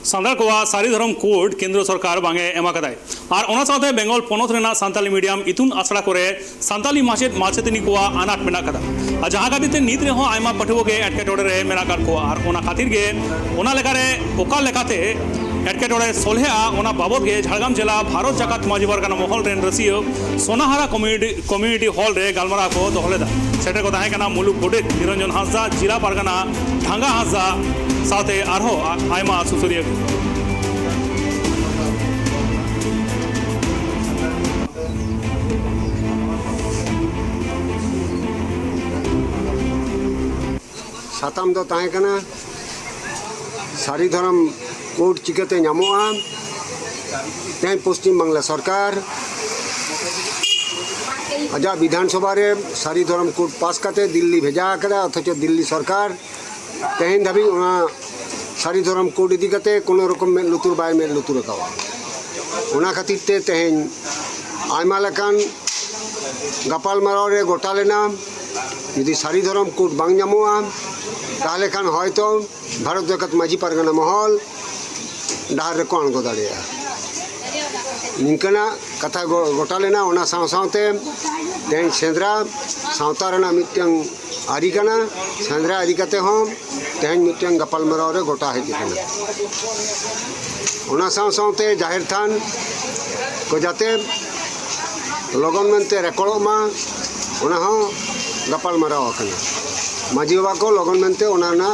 सान्ताल को सारी धर्म कोड केंद्र सरकार बांगे एमा कदाय और ओना साथे बेंगल पोनोत रेना सान्ताली मीडियम इतुन आसड़ा करे सान्ताली माचेद माचेतनी को आनाट मेना कदा और जहां खातिर नीत रे हो आयमा पठुओ के एटकेटोड़े रे मेना कर को और ओना खातिर गे ओना लेकारे ओका लेकाते एटकेटोड़े सोलहेआ ओना बाबद गे झाड़ग्राम जिला भारत जाकात माजी परगना महल रेन रसियो सोनाहारा कम्युनिटी हॉल रे गालमारा को दोहलेदा सेटे को ताहे कना मुलुक गोडेत निरंजन हांसदा जिला परगना ढांगा हांसदा साथे आरहो आयमा सुसुरिया साताम दो ताहे कना सारी धर्म कोड चिकाते नामोआ तें पश्चिम बांग्ला सरकार आजा विधानसभा रे सारी धर्म कोड पास करते दिल्ली भेजा करा अथच दिल्ली सरकार तेहन धाबी सारी धर्म कोड इदी करते कोनो रकम में लुतुर बाय में लुतुर कावा ओना खातिर ते तेहन आयमा लकान गपाल माराव रे गोटा लेना यदि सारी धर्म कोड बांग नामोआ ताहले खान हयतो भारत जाकात माजी परगना महल डाहर को आणगो दाड़ेया निंकना कथा गोटा लेना ओना साव सावते तेन सेंद्रा सावता रेना मिटन आरी कना सेंद्रा आरी कते हो तेन मिटन गपाल माराव रे गोटा हेज कना ओना साव सावते जाहिर थान को जाते लगन मेनते रेकर्डो मा ओना हो गपाल माराव कना माजी बाबा को लगन मेनते ओना